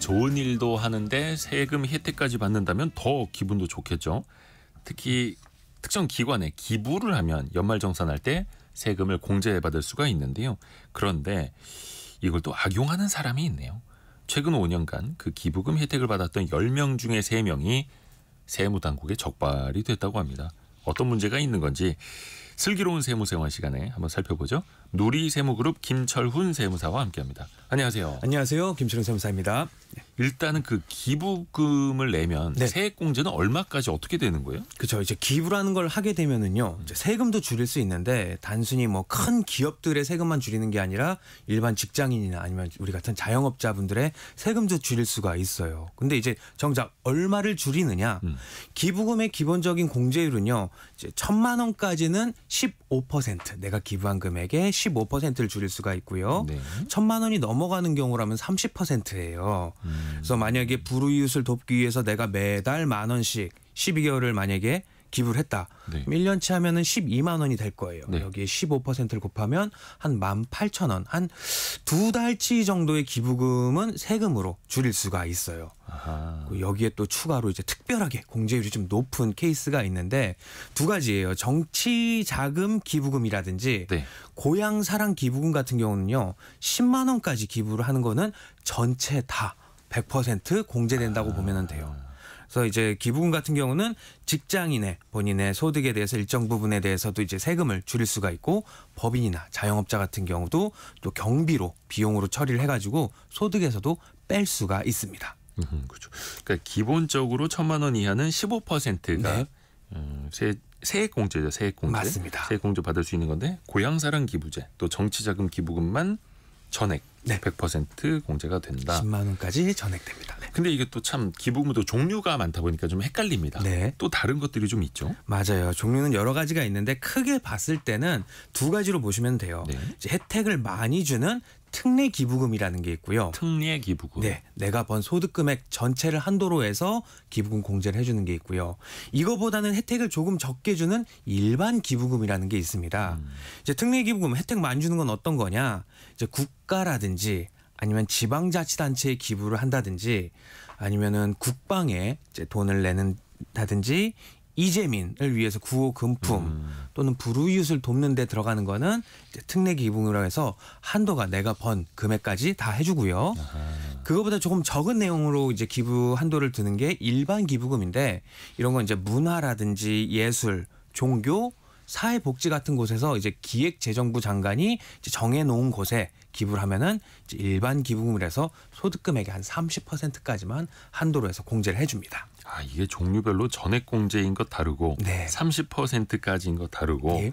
좋은 일도 하는데 세금 혜택까지 받는다면 더 기분도 좋겠죠. 특히 특정 기관에 기부를 하면 연말정산할 때 세금을 공제받을 수가 있는데요. 그런데 이걸 또 악용하는 사람이 있네요. 최근 5년간 그 기부금 혜택을 받았던 10명 중에 3명이 세무당국에 적발이 됐다고 합니다. 어떤 문제가 있는 건지 슬기로운 세무생활 시간에 한번 살펴보죠. 누리세무그룹 김철훈 세무사와 함께합니다. 안녕하세요. 안녕하세요. 김철훈 세무사입니다. 일단은 그 기부금을 내면 네. 세액공제는 얼마까지 어떻게 되는 거예요? 그렇죠. 이제 기부라는 걸 하게 되면은요, 이제 세금도 줄일 수 있는데 단순히 뭐 큰 기업들의 세금만 줄이는 게 아니라 일반 직장인이나 아니면 우리 같은 자영업자분들의 세금도 줄일 수가 있어요. 근데 이제 정작 얼마를 줄이느냐? 기부금의 기본적인 공제율은요, 이제 1,000만 원까지는 15% 내가 기부한 금액의 15%를 줄일 수가 있고요. 네. 1,000만 원이 넘어가는 경우라면 30%예요. 그래서 만약에 불우이웃을 돕기 위해서 내가 매달 10,000원씩 12개월을 만약에 기부를 했다. 네. 그럼 1년치 하면은 12만 원이 될 거예요. 네. 여기에 15%를 곱하면 한 18,000원, 한 2달치 정도의 기부금은 세금으로 줄일 수가 있어요. 아하. 여기에 또 추가로 이제 특별하게 공제율이 좀 높은 케이스가 있는데 두 가지예요. 정치 자금 기부금이라든지 네. 고향 사랑 기부금 같은 경우는요. 10만 원까지 기부를 하는 거는 전체 다 100% 공제된다고 보면 돼요. 그래서 이제 기부금 같은 경우는 직장인의 본인의 소득에 대해서 일정 부분에 대해서도 이제 세금을 줄일 수가 있고 법인이나 자영업자 같은 경우도 또 경비로 비용으로 처리를 해가지고 소득에서도 뺄 수가 있습니다. 그렇죠. 그러니까 기본적으로 1,000만 원 이하는 15%가 네. 세액공제죠. 세액공제. 맞습니다. 세액공제 받을 수 있는 건데 고향사랑 기부제 또 정치자금 기부금만 전액 네. 100% 공제가 된다. 10만 원까지 전액됩니다. 네. 근데 이게 또 참 기부금도 종류가 많다 보니까 좀 헷갈립니다. 네. 또 다른 것들이 좀 있죠. 맞아요. 종류는 여러 가지가 있는데 크게 봤을 때는 두 가지로 보시면 돼요. 네. 이제 혜택을 많이 주는 특례 기부금이라는 게 있고요. 특례 기부금. 네, 내가 번 소득 금액 전체를 한도로 해서 기부금 공제를 해주는 게 있고요. 이거보다는 혜택을 조금 적게 주는 일반 기부금이라는 게 있습니다. 이제 특례 기부금 혜택 많이 주는 건 어떤 거냐? 이제 국가라든지 아니면 지방자치단체에 기부를 한다든지 아니면은 국방에 이제 돈을 내는다든지 이재민을 위해서 구호 금품 또는 불우이웃을 돕는 데 들어가는 거는 이제 특례 기부금이라고 해서 한도가 내가 번 금액까지 다 해주고요. 그거보다 조금 적은 내용으로 이제 기부 한도를 두는 게 일반 기부금인데 이런 건 이제 문화라든지 예술, 종교, 사회복지 같은 곳에서 이제 기획재정부 장관이 이제 정해놓은 곳에 기부를 하면은 이제 일반 기부금이라서 소득 금액의 한 30%까지만 한도로 해서 공제를 해줍니다. 아, 이게 종류별로 전액 공제인 것 다르고 네. 30%까지인 것 다르고 네.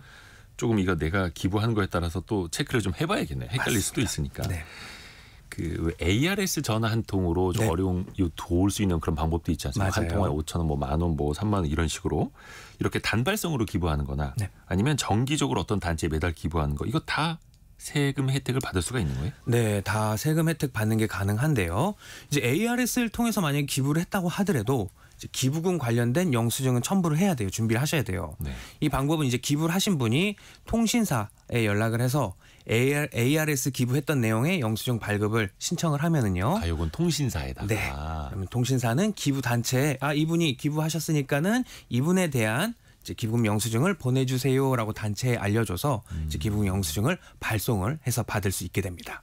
조금 이거 내가 기부한 거에 따라서 또 체크를 좀 해봐야겠네요. 헷갈릴 맞습니다. 수도 있으니까. 네. 그 ARS 전화 한 통으로 좀 네. 어려운 도울 수 있는 그런 방법도 있지 않습니까? 한 맞아요. 통에 5,000원, 뭐 10,000원, 뭐 30,000원 이런 식으로 이렇게 단발성으로 기부하는 거나 네. 아니면 정기적으로 어떤 단체에 매달 기부하는 거 이거 다 세금 혜택을 받을 수가 있는 거예요? 네, 다 세금 혜택 받는 게 가능한데요. 이제 ARS를 통해서 만약에 기부를 했다고 하더라도 이제 기부금 관련된 영수증은 첨부를 해야 돼요. 준비를 하셔야 돼요. 네. 이 방법은 이제 기부를 하신 분이 통신사에 연락을 해서 ARS 기부했던 내용의 영수증 발급을 신청을 하면은요. 아, 요건 통신사에다가. 네. 그러면 통신사는 기부 단체에 이분이 기부하셨으니까는 이분에 대한 이제 기부금 영수증을 보내주세요라고 단체에 알려줘서 이제 기부금 영수증을 발송을 해서 받을 수 있게 됩니다.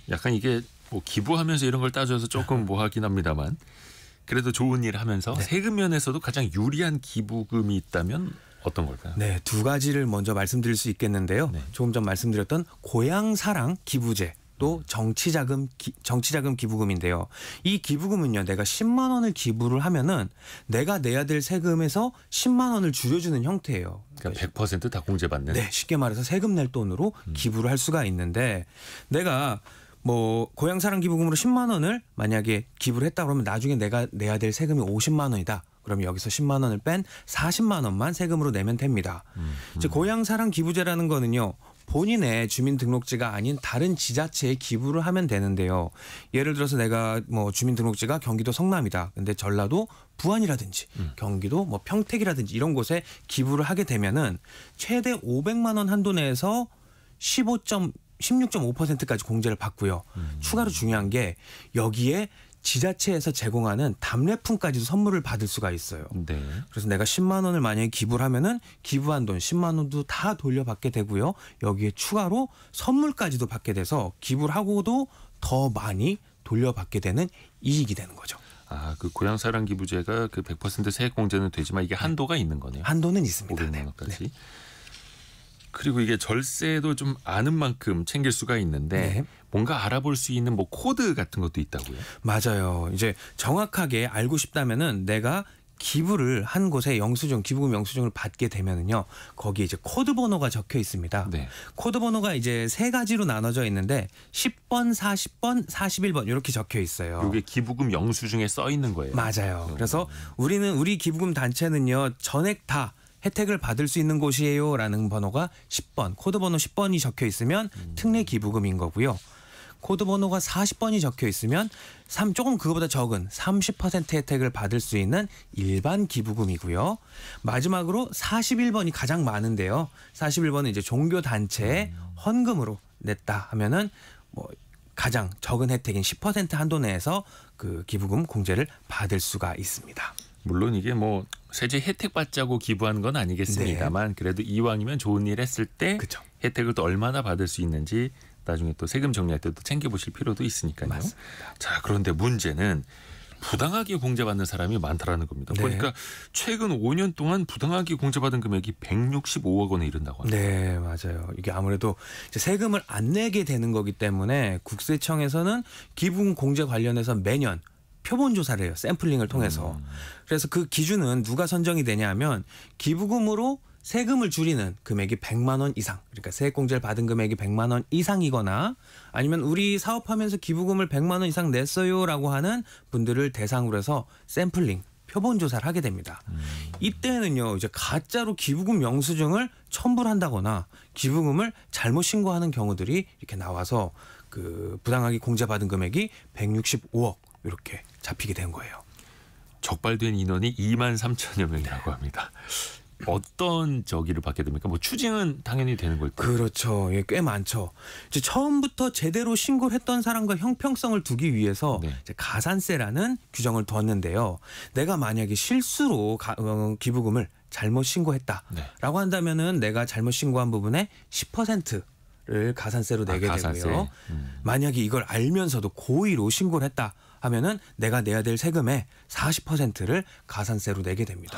약간 이게 뭐 기부하면서 이런 걸 따져서 조금 뭐 하긴 합니다만 그래도 좋은 일 하면서 네. 세금 면에서도 가장 유리한 기부금이 있다면 어떤 걸까요? 네, 두 가지를 먼저 말씀드릴 수 있겠는데요. 네. 조금 전 말씀드렸던 고향사랑 기부제 또 정치자금 기부금인데요. 이 기부금은요, 내가 10만 원을 기부를 하면은 내가 내야 될 세금에서 10만 원을 줄여주는 형태예요. 그러니까 100%다 공제받는. 네, 쉽게 말해서 세금 낼 돈으로 기부를 할 수가 있는데 내가 뭐 고향사랑 기부금으로 10만 원을 만약에 기부를 했다 그러면 나중에 내가 내야 될 세금이 50만 원이다. 그럼 여기서 10만 원을 뺀 40만 원만 세금으로 내면 됩니다. 이제 고향사랑 기부제라는 거는요. 본인의 주민등록지가 아닌 다른 지자체에 기부를 하면 되는데요. 예를 들어서 내가 뭐 주민등록지가 경기도 성남이다. 근데 전라도 부안이라든지 경기도 뭐 평택이라든지 이런 곳에 기부를 하게 되면은 최대 500만 원 한도 내에서 16.5%까지 공제를 받고요. 추가로 중요한 게 여기에 지자체에서 제공하는 답례품까지도 선물을 받을 수가 있어요. 네. 그래서 내가 10만 원을 만약에 기부를 하면은 기부한 돈 10만 원도 다 돌려받게 되고요. 여기에 추가로 선물까지도 받게 돼서 기부를 하고도 더 많이 돌려받게 되는 이익이 되는 거죠. 아, 그 고향사랑 기부제가 그 100% 세액 공제는 되지만 이게 한도가 있는 거네요. 한도는 있습니다. 500만 원까지. 그리고 이게 절세도 좀 아는 만큼 챙길 수가 있는데 네. 뭔가 알아볼 수 있는 뭐 코드 같은 것도 있다고요? 맞아요. 이제 정확하게 알고 싶다면은 내가 기부를 한 곳에 영수증, 기부금 영수증을 받게 되면은요, 거기에 이제 코드 번호가 적혀 있습니다. 네. 코드 번호가 이제 세 가지로 나눠져 있는데 10번, 40번, 41번 이렇게 적혀 있어요. 이게 기부금 영수증에 써 있는 거예요. 맞아요. 그래서 우리 기부금 단체는요, 전액 다 혜택을 받을 수 있는 곳이에요라는 번호가 10번, 코드 번호 10번이 적혀 있으면 특례 기부금인 거고요. 코드 번호가 40번이 적혀 있으면 조금 그거보다 적은 30% 혜택을 받을 수 있는 일반 기부금이고요. 마지막으로 41번이 가장 많은데요. 41번은 이제 종교 단체에 헌금으로 냈다 하면은 뭐 가장 적은 혜택인 10% 한도 내에서 그 기부금 공제를 받을 수가 있습니다. 물론 이게 뭐 세제 혜택 받자고 기부한 건 아니겠습니다만 그래도 이왕이면 좋은 일 했을 때 그쵸. 혜택을 또 얼마나 받을 수 있는지 나중에 또 세금 정리할 때도 챙겨보실 필요도 있으니까요. 맞습니다. 자, 그런데 문제는 부당하게 공제받는 사람이 많다라는 겁니다. 네. 보니까 최근 5년 동안 부당하게 공제받은 금액이 165억 원에 이른다고 합니다. 네, 맞아요. 이게 아무래도 이제 세금을 안 내게 되는 거기 때문에 국세청에서는 기부금 공제 관련해서 매년 표본 조사를 해요. 샘플링을 통해서. 그래서 그 기준은 누가 선정이 되냐면 기부금으로 세금을 줄이는 금액이 100만 원 이상, 그러니까 세액공제를 받은 금액이 100만 원 이상이거나 아니면 우리 사업하면서 기부금을 100만 원 이상 냈어요라고 하는 분들을 대상으로 해서 샘플링, 표본 조사를 하게 됩니다. 이때는요, 이제 가짜로 기부금 영수증을 첨부를 한다거나 기부금을 잘못 신고하는 경우들이 이렇게 나와서 그 부당하게 공제받은 금액이 165억 이렇게 잡히게 된 거예요. 적발된 인원이 2만 3천여 명이라고 합니다. 어떤 저기를 받게 됩니까? 뭐 추징은 당연히 되는 걸 거예요. 그렇죠. 예, 꽤 많죠. 이제 처음부터 제대로 신고를 했던 사람과 형평성을 두기 위해서 네. 이제 가산세라는 규정을 두었는데요. 내가 만약에 실수로 기부금을 잘못 신고했다라고 네. 한다면은 내가 잘못 신고한 부분에 10%를 가산세로 내게 가산세. 되고요. 만약에 이걸 알면서도 고의로 신고를 했다 하면은 내가 내야 될 세금의 40%를 가산세로 내게 됩니다.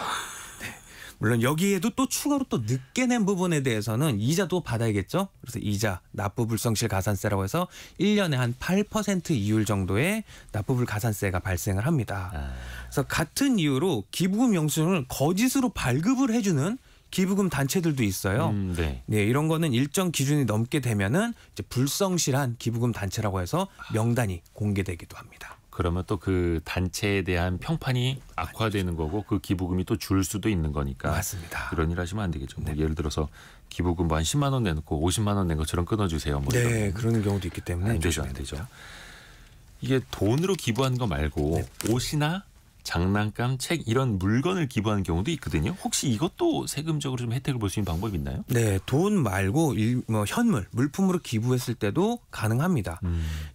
물론 여기에도 또 추가로 또 늦게 낸 부분에 대해서는 이자도 받아야겠죠. 그래서 이자, 납부불성실 가산세라고 해서 1년에 한 8% 이율 정도의 납부불 가산세가 발생을 합니다. 그래서 같은 이유로 기부금 영수증을 거짓으로 발급을 해주는 기부금 단체들도 있어요. 네. 네, 이런 거는 일정 기준이 넘게 되면은 이제 불성실한 기부금 단체라고 해서 명단이 공개되기도 합니다. 그러면 또 그 단체에 대한 평판이 악화되는 거고 그 기부금이 또 줄 수도 있는 거니까. 맞습니다. 이런 일 하시면 안 되겠죠. 뭐 예를 들어서 기부금 뭐 한 10만 원 내놓고 50만 원 낸 것처럼 끊어주세요. 뭐 네, 이런. 그런 경우도 있기 때문에 안 되죠, 조심해야 안 되죠. 됩니다. 이게 돈으로 기부한 거 말고 옷이나 장난감, 책 이런 물건을 기부하는 경우도 있거든요. 혹시 이것도 세금적으로 좀 혜택을 볼 수 있는 방법이 있나요? 네, 돈 말고 현물, 물품으로 기부했을 때도 가능합니다.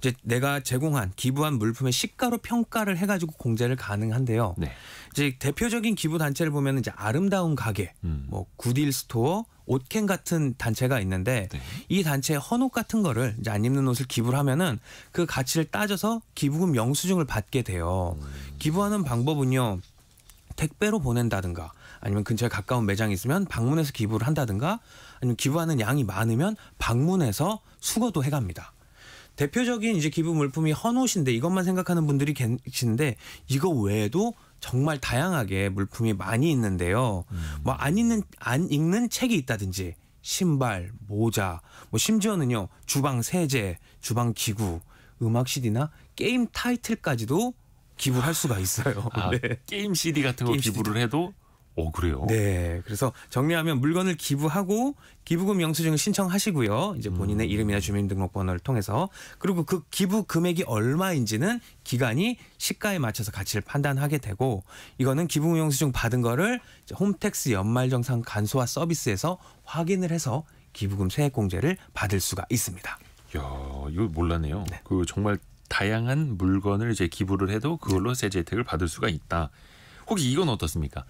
이제 내가 제공한 기부한 물품의 시가로 평가를 해가지고 공제를 가능한데요. 네. 이제 대표적인 기부 단체를 보면 이제 아름다운 가게, 뭐 굿일 스토어, 옷캔 같은 단체가 있는데 네. 이 단체의 헌옷 같은 거를 이제 안 입는 옷을 기부를 하면은 그 가치를 따져서 기부금 영수증을 받게 돼요. 기부하는 방법은요, 택배로 보낸다든가 아니면 근처에 가까운 매장이 있으면 방문해서 기부를 한다든가 아니면 기부하는 양이 많으면 방문해서 수거도 해갑니다. 대표적인 이제 기부 물품이 헌옷인데 이것만 생각하는 분들이 계시는데 이거 외에도 정말 다양하게 물품이 많이 있는데요. 뭐 안 읽는 책이 있다든지 신발, 모자, 뭐 심지어는요 주방 세제, 주방 기구, 음악 CD나 게임 타이틀까지도 기부를 할 수가 있어요. 아, 네. 게임 CD 같은 거 게임 기부를 해도 그래요? 네. 그래서 정리하면 물건을 기부하고 기부금 영수증을 신청하시고요. 이제 본인의 이름이나 주민등록번호를 통해서 그리고 그 기부 금액이 얼마인지는 기관이 시가에 맞춰서 가치를 판단하게 되고 이거는 기부금 영수증 받은 거를 이제 홈택스 연말정산 간소화 서비스에서 확인을 해서 기부금 세액공제를 받을 수가 있습니다. 이야, 이거 몰랐네요. 그 정말 다양한 물건을 이제 기부를 해도 그걸로 세제 혜택을 받을 수가 있다. 혹시 이건 어떻습니까?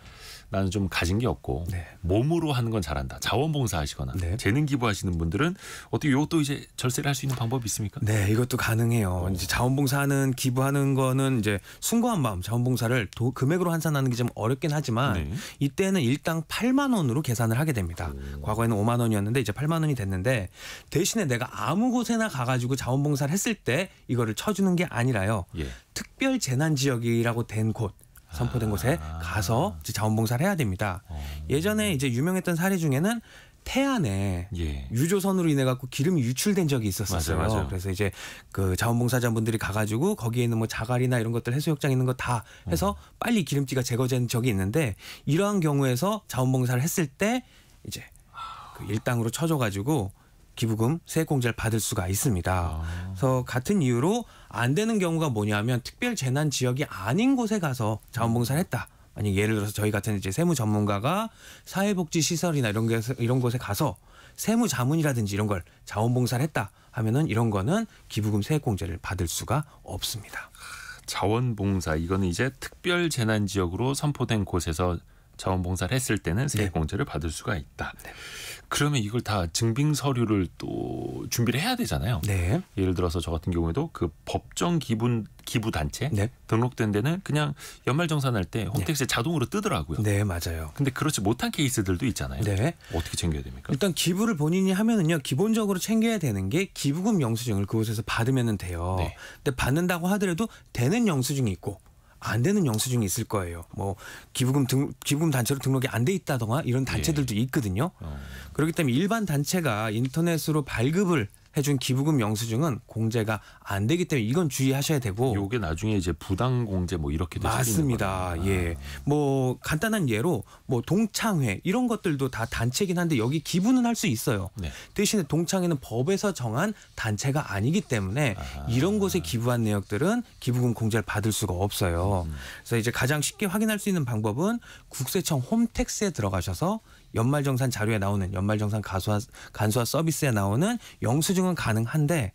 나는 좀 가진 게 없고 네. 몸으로 하는 건 잘한다. 자원봉사 하시거나 네. 재능 기부하시는 분들은 어떻게 이것도 이제 절세를 할 수 있는 방법이 있습니까? 네, 이것도 가능해요. 이제 자원봉사하는 기부하는 거는 이제 숭고한 마음 자원봉사를 금액으로 환산하는 게 좀 어렵긴 하지만 네. 이때는 일당 8만 원으로 계산을 하게 됩니다. 과거에는 5만 원이었는데 이제 8만 원이 됐는데 대신에 내가 아무 곳에나 가가지고 자원봉사를 했을 때 이거를 쳐주는 게 아니라요. 예. 특별 재난 지역이라고 된 곳. 선포된 곳에 가서 이제 자원봉사를 해야 됩니다. 예전에 이제 유명했던 사례 중에는 태안에 예. 유조선으로 인해 갖고 기름이 유출된 적이 있었어요. 맞아요. 그래서 이제 그 자원봉사자분들이 가가지고 거기에 있는 뭐 자갈이나 이런 것들 해수욕장 있는 거 다 해서 빨리 기름기가 제거된 적이 있는데 이러한 경우에서 자원봉사를 했을 때 이제 그 일당으로 쳐줘가지고 기부금 세액공제를 받을 수가 있습니다. 그래서 같은 이유로 안 되는 경우가 뭐냐면 특별 재난 지역이 아닌 곳에 가서 자원봉사를 했다. 만약 예를 들어서 저희 같은 이제 세무 전문가가 사회복지 시설이나 이런 곳에 가서 세무 자문이라든지 이런 걸 자원봉사를 했다 하면은 이런 거는 기부금 세액공제를 받을 수가 없습니다. 자원봉사 이거는 이제 특별 재난 지역으로 선포된 곳에서 자원봉사를 했을 때는 세액공제를 받을 수가 있다. 네. 그러면 이걸 다 증빙 서류를 또 준비를 해야 되잖아요. 네. 예를 들어서 저 같은 경우에도 그 법정 기부 단체 네. 등록된 데는 그냥 연말정산할 때 홈택스에 자동으로 뜨더라고요. 네, 맞아요. 근데 그렇지 못한 케이스들도 있잖아요. 네. 어떻게 챙겨야 됩니까? 일단 기부를 본인이 하면은요 기본적으로 챙겨야 되는 게 기부금 영수증을 그곳에서 받으면 돼요. 네. 근데 받는다고 하더라도 되는 영수증이 있고 안 되는 영수증이 있을 거예요. 뭐 기부금 단체로 등록이 안 돼 있다던가 이런 단체들도 있거든요. 그렇기 때문에 일반 단체가 인터넷으로 발급을 해준 기부금 영수증은 공제가 안 되기 때문에 이건 주의하셔야 되고. 요게 나중에 이제 부당 공제 뭐 이렇게 될 수 있는 맞습니다. 거예요. 예. 뭐 간단한 예로 뭐 동창회 이런 것들도 다 단체긴 한데 여기 기부는 할 수 있어요. 네. 대신에 동창회는 법에서 정한 단체가 아니기 때문에 이런 곳에 기부한 내역들은 기부금 공제를 받을 수가 없어요. 그래서 이제 가장 쉽게 확인할 수 있는 방법은 국세청 홈택스에 들어가셔서 연말정산 자료에 나오는 연말정산 간소화 서비스에 나오는 영수증은 가능한데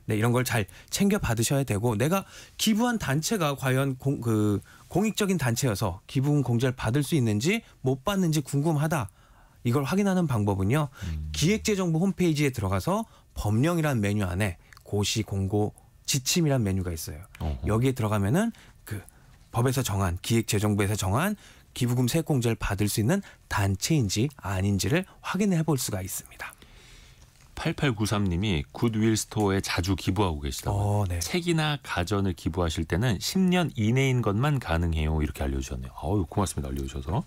네, 이런 걸 잘 챙겨 받으셔야 되고 내가 기부한 단체가 과연 공익적인 단체여서 기부금 공제를 받을 수 있는지 못 받는지 궁금하다. 이걸 확인하는 방법은요. 기획재정부 홈페이지에 들어가서 법령이라는 메뉴 안에 고시, 공고, 지침이라는 메뉴가 있어요. 여기에 들어가면은 그 법에서 정한 기획재정부에서 정한 기부금 세액공제를 받을 수 있는 단체인지 아닌지를 확인해 볼 수가 있습니다. 8893님이 굿윌 스토어에 자주 기부하고 계시다고. 네. 책이나 가전을 기부하실 때는 10년 이내인 것만 가능해요. 이렇게 알려주셨네요. 아유, 고맙습니다. 알려주셔서.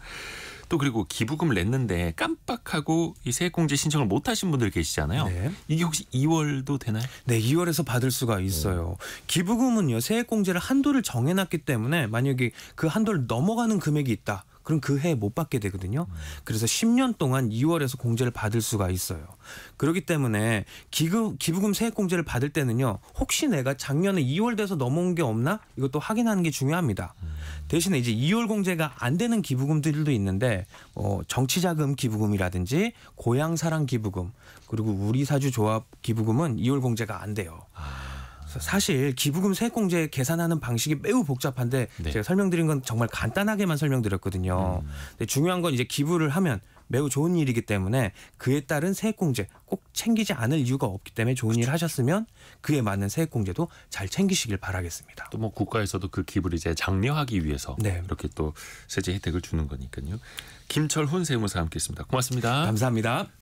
또 그리고 기부금을 냈는데 깜빡하고 이 세액공제 신청을 못하신 분들 계시잖아요. 네. 이게 혹시 2월도 되나요? 네, 2월에서 받을 수가 있어요. 기부금은요 세액공제를 한도를 정해놨기 때문에 만약에 그 한도를 넘어가는 금액이 있다. 그럼 그 해에 못 받게 되거든요. 그래서 10년 동안 2월에서 공제를 받을 수가 있어요. 그렇기 때문에 기부금 세액공제를 받을 때는요. 혹시 내가 작년에 2월 돼서 넘어온 게 없나? 이것도 확인하는 게 중요합니다. 대신에 이제 2월 공제가 안 되는 기부금들도 있는데 정치자금 기부금이라든지 고향사랑 기부금 그리고 우리사주조합 기부금은 2월 공제가 안 돼요. 사실 기부금 세액공제 계산하는 방식이 매우 복잡한데 네. 제가 설명드린 건 정말 간단하게만 설명드렸거든요. 근데 중요한 건 이제 기부를 하면 매우 좋은 일이기 때문에 그에 따른 세액공제 꼭 챙기지 않을 이유가 없기 때문에 좋은 일 하셨으면 그에 맞는 세액공제도 잘 챙기시길 바라겠습니다. 또 뭐 국가에서도 그 기부를 이제 장려하기 위해서 네. 이렇게 또 세제 혜택을 주는 거니까요. 김철훈 세무사 함께했습니다. 고맙습니다. 감사합니다.